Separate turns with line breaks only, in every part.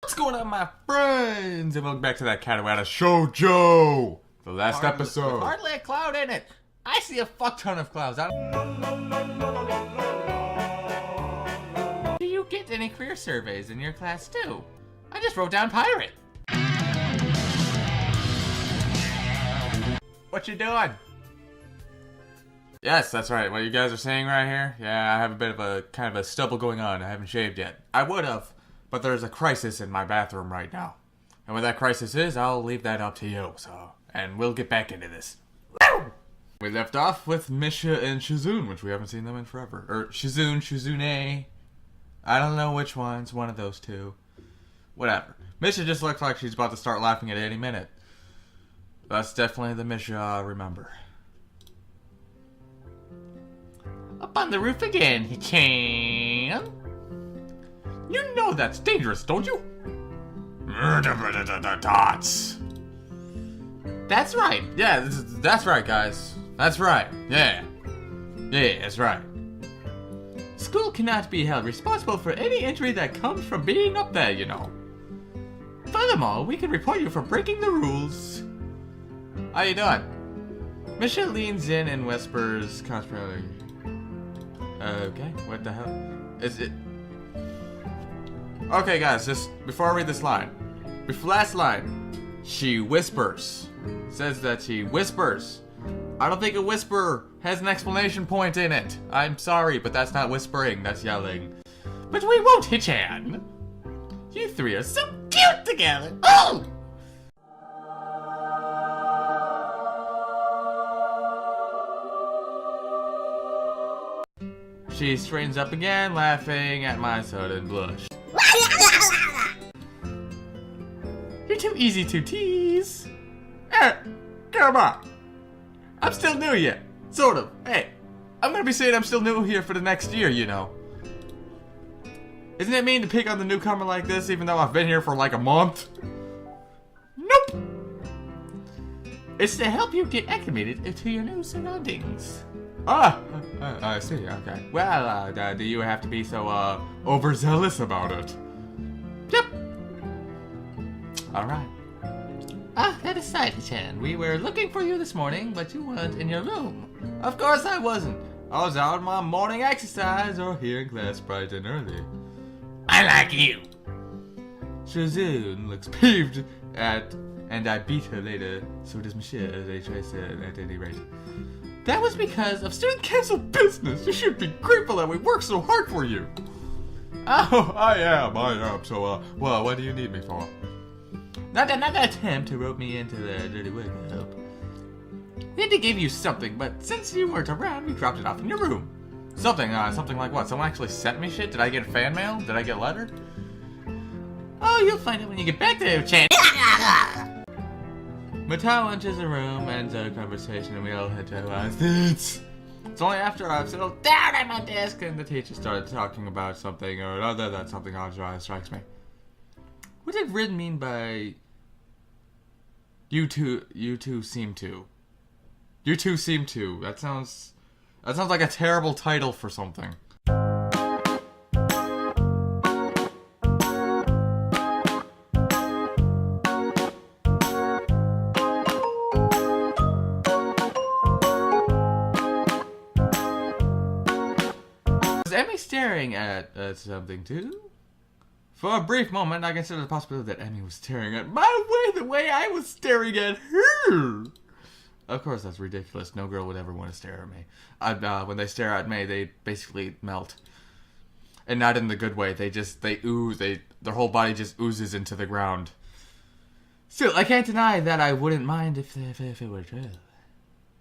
What's going on, my friends? And welcome back to that katawa shoujo. The last episode.
Hardly a cloud in it. I see a fuck ton of clouds. Do you get any career surveys in your class too? I just wrote down pirate. What you doing?
Yes, that's right. What you guys are saying right here? Yeah, I have a bit of a kind of a stubble going on. I haven't shaved yet. I would have, but there's a crisis in my bathroom right now. And what that crisis is, I'll leave that up to you. So, and we'll get back into this. We left off with Misha and Shizune, which we haven't seen them in forever. Or Shizune, Shizune. I don't know which one's one of those two. Whatever. Misha just looks like she's about to start laughing at any minute. That's definitely the Misha I remember.
Up on the roof again, he can. You know that's dangerous, don't you?
Dots.
That's right.
Yeah, that's right, guys. That's right. Yeah. Yeah, that's right.
School cannot be held responsible for any injury that comes from being up there, you know. Furthermore, we can report you for breaking the rules.
How you doing? Misha leans in and whispers conspiracy. Okay, what the hell? Is it? Okay, guys, just before I read this line. Last line. She whispers. Says that she whispers. I don't think a whisper has an explanation point in it. I'm sorry, but that's not whispering, that's yelling.
But we won't, Hichan. You three are so cute together. Oh!
She straightens up again, laughing at my sudden blush.
You're too easy to tease.
Hey, come on. I'm still new yet. Sort of. Hey, I'm gonna be saying I'm still new here for the next year, you know. Isn't it mean to pick on the newcomer like this, even though I've been here for like a month?
Nope. It's to help you get acclimated to your new surroundings.
Ah, I see, okay. Well, do you have to be so, overzealous about it?
Yep.
Alright.
That aside, Hichan, we were looking for you this morning, but you weren't in your room.
Of course I wasn't. I was out on my morning exercise or here in class bright and early.
I like you.
Shizune looks peeved at, and I beat her later, so does Michelle, as I try to at any rate.
That was because of student
Cancel business! You should be grateful that we worked so hard for you! Oh, I am. So, well, what do you need me for?
Not another attempt to rope me into the dirty work, I hope. We had to give you something, but since you weren't around, we dropped it off in your room.
Something like what? Someone actually sent me shit? Did I get fan mail? Did I get a letter?
Oh, you'll find out when you get back there, Chan.
Matao enters the room, ends our conversation, and we all head to our seats. It's only after I've settled down at my desk and the teacher started talking about something or another that something odd strikes me. What did Rid mean by you two seem to? You two seem to. That sounds like a terrible title for something.
Was Emmy staring at something too?
For a brief moment, I considered the possibility that Emmy was staring at my way the way I was staring at her. Of course, that's ridiculous. No girl would ever want to stare at me. When they stare at me, they basically melt. And not in the good way. They ooze. Their whole body just oozes into the ground. Still, I can't deny that I wouldn't mind if it were true.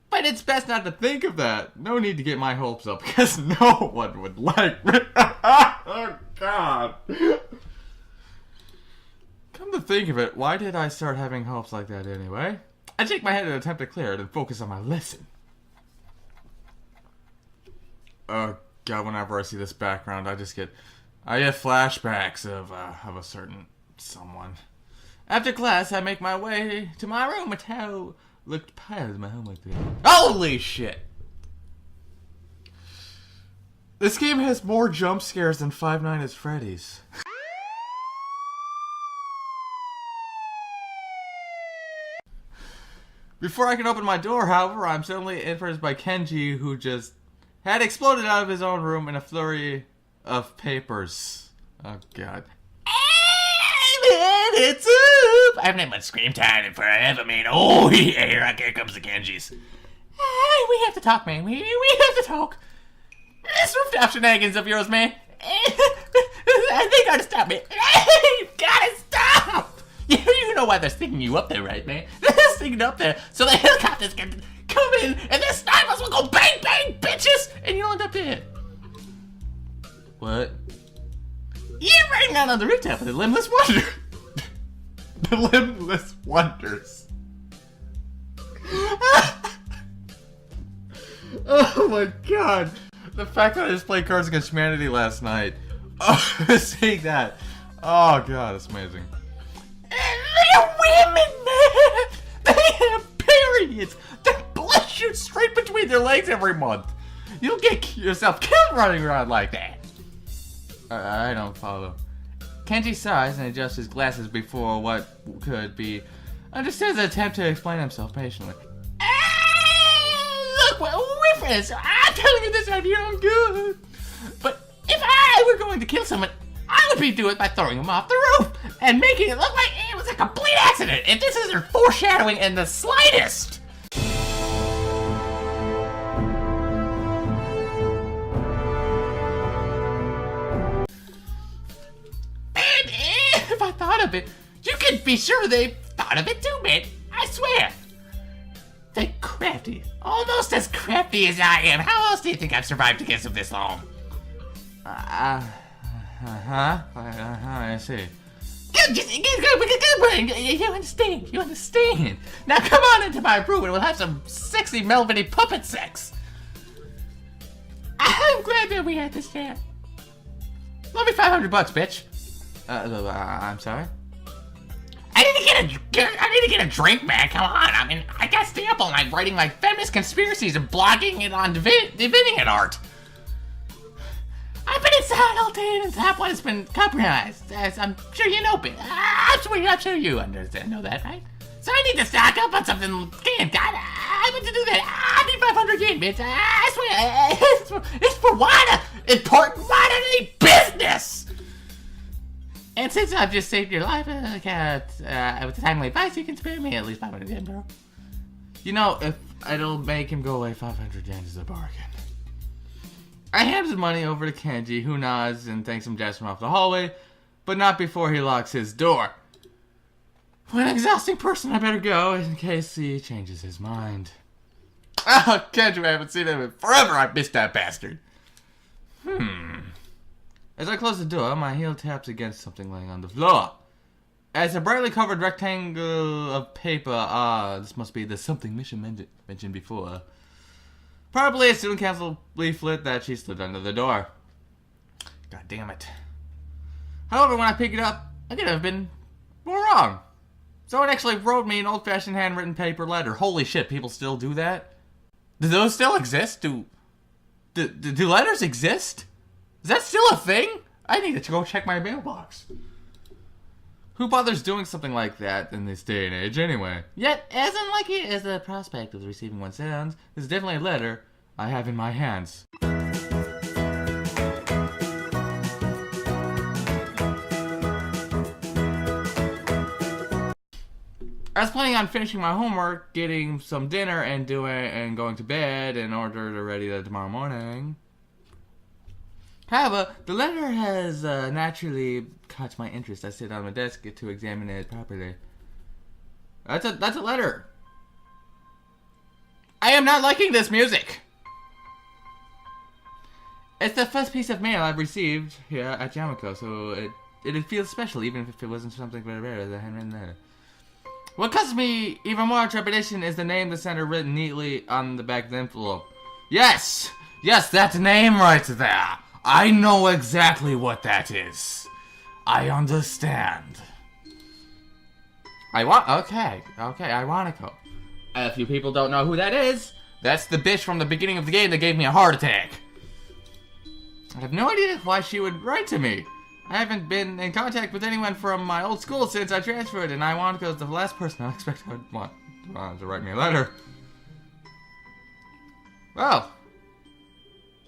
But it's best not to think of that. No need to get my hopes up, because no one would like me. Oh, God. Come to think of it, why did I start having hopes like that anyway? I shake my head and attempt to clear it and focus on my lesson. Oh, God, whenever I see this background, I get flashbacks of a certain someone. After class, I make my way to my room. Mateo looked past my homework today. Holy shit! This game has more jump scares than Five Nights at Freddy's. Before I can open my door, however, I'm suddenly interrupted by Kenji, who just had exploded out of his own room in a flurry of papers. Oh, God.
Hey, man, it's up! I haven't had much scream time in forever, man. Oh, yeah, here comes the Kenjis. Hey, we have to talk, man. We have to talk. This rooftop shenanigans of yours, man. They gotta stop, man. You gotta stop! You know why they're sticking you up there, right, man? They're sticking up there so the helicopters can come in and their snipers will go bang, bang, bitches! And you'll end up dead.
What?
You're running down on the rooftop with the limbless wonder.
The limbless wonders. Oh my god. The fact that I just played Cards Against Humanity last night. Oh, seeing that. Oh god, that's amazing.
They're women, man! They have periods! Their blood shoots straight between their legs every month. You'll get yourself killed running around like that.
I don't follow. Kenji sighs and adjusts his glasses before what could be understood as an attempt to explain himself patiently.
Look, we're friends. I'm telling you this out here, I'm good. But if I were going to kill someone, I would be doing it by throwing them off the roof and making it look like it was a complete accident. And this isn't foreshadowing in the slightest. And if I thought of it, you can be sure they thought of it too, man. I swear. They're crafty. Almost as crafty as I am. How else do you think I've survived against them this long?
I see.
You understand. You understand. Now come on into my room and we'll have some sexy Melviny puppet sex. I'm glad that we had this chat. Love me $500, bitch.
I'm sorry?
I need to get a drink, man. Come on. I mean, I got to stay up all night writing like feminist conspiracies and blogging it on divining it art. I've been inside all day and the top one has been compromised. As I'm sure you know, bitch. I'm sure you know that, right? So I need to stock up on something. Damn, God, I want to do that. I need 500 yen, bitch. I swear, it's for water. Important water need business. And since I've just saved your life, with timely advice, you can spare me at least 500 yen, bro.
You know, if it'll make him go away, 500 yen is a bargain. I hand his money over to Kenji, who nods and thanks him just off the hallway, but not before he locks his door. What an exhausting person, I better go in case he changes his mind.
Oh, Kenji, I haven't seen him in forever. I missed that bastard.
As I close the door, my heel taps against something laying on the floor. As a brightly covered rectangle of paper, this must be the something mission mentioned before. Probably a student council leaflet that she slid under the door. God damn it. However, when I pick it up, I could have been more wrong. Someone actually wrote me an old-fashioned handwritten paper letter. Holy shit, people still do that? Do those still exist? Do letters exist? Is that still a thing? I need to go check my mailbox. Who bothers doing something like that in this day and age anyway? Yet, as unlikely as the prospect of receiving one sounds, this is definitely a letter I have in my hands. I was planning on finishing my homework, getting some dinner, and going to bed in order to ready that tomorrow morning. However, the letter has naturally caught my interest. I sit on my desk to examine it properly. That's a letter. I am not liking this music. It's the first piece of mail I've received here at Yamako, so it feels special, even if it wasn't something very rare as a handwritten letter. What causes me even more trepidation is the name the sender written neatly on the back of the envelope. Yes, that name right there. I know exactly what that is. I understand. Okay, Ironico. If you people don't know who that is, that's the bitch from the beginning of the game that gave me a heart attack. I have no idea why she would write to me. I haven't been in contact with anyone from my old school since I transferred, and Ironico is the last person I expect I would want to write me a letter. Well,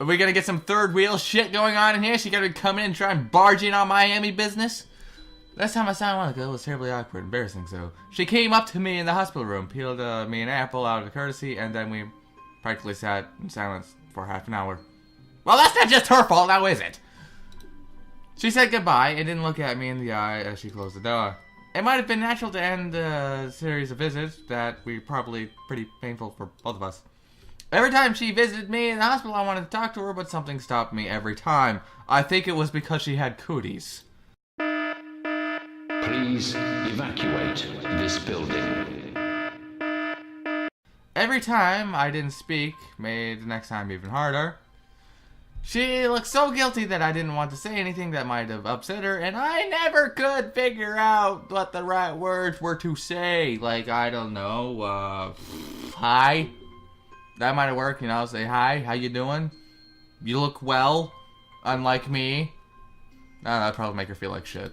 are we gonna get some third wheel shit going on in here? She gonna come in and try and barge in on Miami business? Last time I saw Monica was terribly awkward, embarrassing, so she came up to me in the hospital room, peeled me an apple out of courtesy, and then we practically sat in silence for half an hour. Well, that's not just her fault, now is it? She said goodbye and didn't look at me in the eye as she closed the door. It might have been natural to end a series of visits that were probably pretty painful for both of us. Every time she visited me in the hospital, I wanted to talk to her, but something stopped me every time. I think it was because she had cooties.
Please evacuate this building.
Every time I didn't speak made the next time even harder. She looked so guilty that I didn't want to say anything that might have upset her, and I never could figure out what the right words were to say. Like, I don't know, hi? That might have worked, you know, say hi, how you doing? You look well, unlike me. That'd probably make her feel like shit.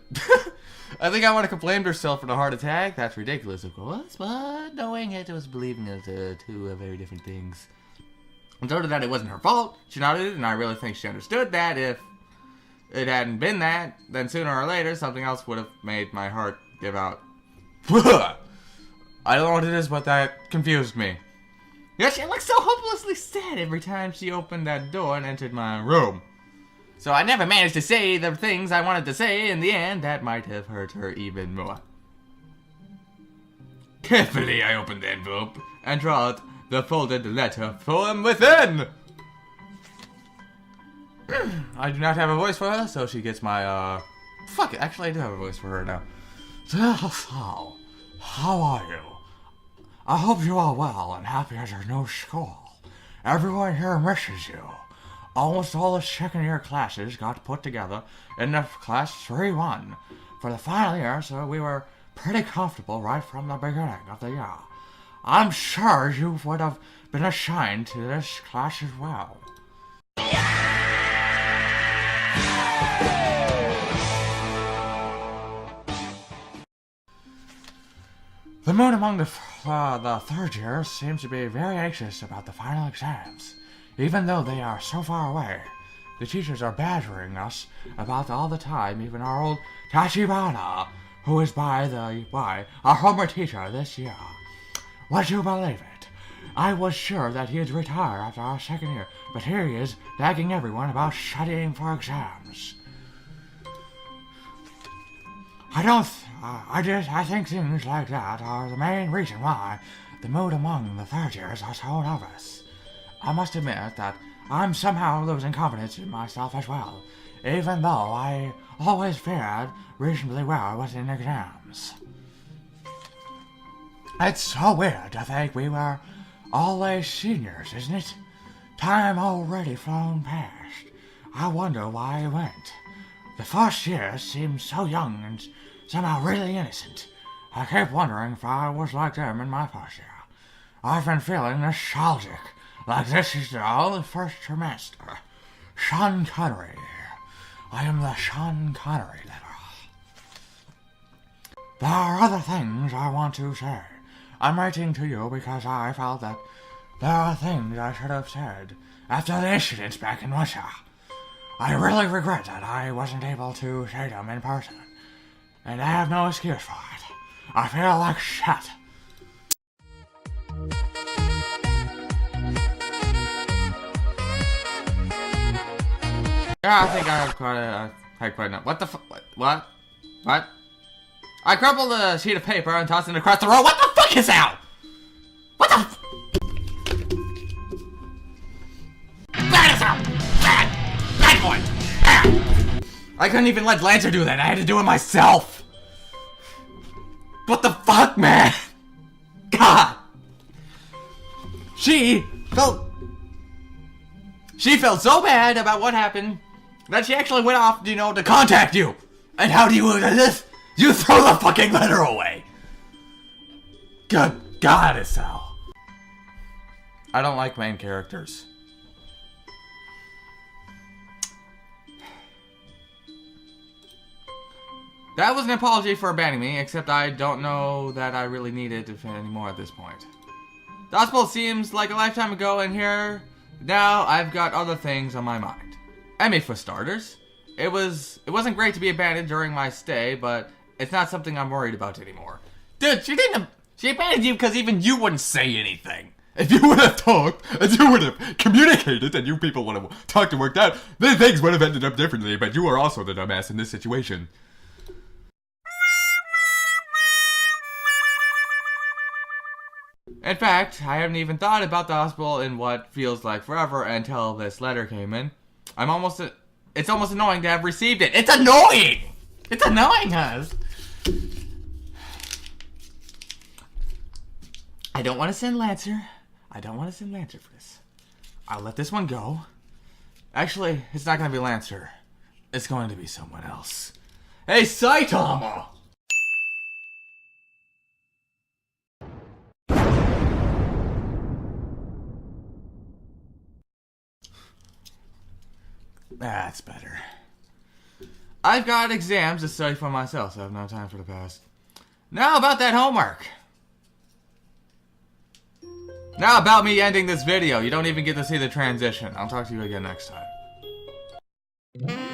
I think I would have blamed herself for the heart attack. That's ridiculous, of course, but knowing it was believing it two very different things. I told her that it wasn't her fault. She nodded, and I really think she understood that if it hadn't been that, then sooner or later something else would have made my heart give out. I don't know what it is, but that confused me. Yeah, she looked so hopelessly sad every time she opened that door and entered my room. So I never managed to say the things I wanted to say. In the end, that might have hurt her even more. Carefully, I opened the envelope and drew out the folded letter from within. I do not have a voice for her, so she gets my, fuck it, actually I do have a voice for her now. So, how are you? I hope you are well and happy at your new school. Everyone here misses you. Almost all the second-year classes got put together in the class 3-1 for the final year, so we were pretty comfortable right from the beginning of the year. I'm sure you would have been assigned to this class as well. The mood among the third years seems to be very anxious about the final exams. Even though they are so far away, the teachers are badgering us about all the time, even our old Tachibana, who is by the way our homework teacher this year. Would you believe it? I was sure that he'd retire after our second year, but here he is nagging everyone about studying for exams. I think things like that are the main reason why the mood among the third years are so nervous. I must admit that I'm somehow losing confidence in myself as well, even though I always fared reasonably well within exams. It's so weird to think we were always seniors, isn't it? Time already flown past. I wonder why it went. The first year seemed so young and somehow really innocent. I kept wondering if I was like them in my first year. I've been feeling nostalgic, like this is the only first trimester. Sean Connery. I am the Sean Connery letter. There are other things I want to say. I'm writing to you because I felt that there are things I should have said after the incidents back in Russia. I really regret that I wasn't able to say them in person, and I have no excuse for it. I feel like shit. Yeah, I think I have quite enough. What the What? What? I crumpled a sheet of paper and tossed it across the room. What the fuck is that? What the That is out! Bad boy! Ah. I couldn't even let Lancer do that. I had to do it myself. What the fuck, man? God! She felt so bad about what happened that she actually went off, to contact you. And how do you do this? You throw the fucking letter away. Good God, Estelle. I don't like main characters. That was an apology for abandoning me, except I don't know that I really need it anymore at this point. The hospital seems like a lifetime ago, and here, now I've got other things on my mind. Emmy, for starters. It wasn't great to be abandoned during my stay, but it's not something I'm worried about anymore.
Dude, she abandoned you because even you wouldn't say anything.
If you would have talked, and you would have communicated, and you people would have talked and worked out, then things would have ended up differently, but you are also the dumbass in this situation.
In fact, I haven't even thought about the hospital in what feels like forever until this letter came in. It's almost annoying to have received it.
It's annoying! It's annoying us!
I don't want to send Lancer. I don't want to send Lancer for this. I'll let this one go. Actually, it's not going to be Lancer. It's going to be someone else. Hey, Saitama! That's better. I've got exams to study for myself, so I have no time for the past. Now about that homework. Now about me ending this video. You don't even get to see the transition. I'll talk to you again next time.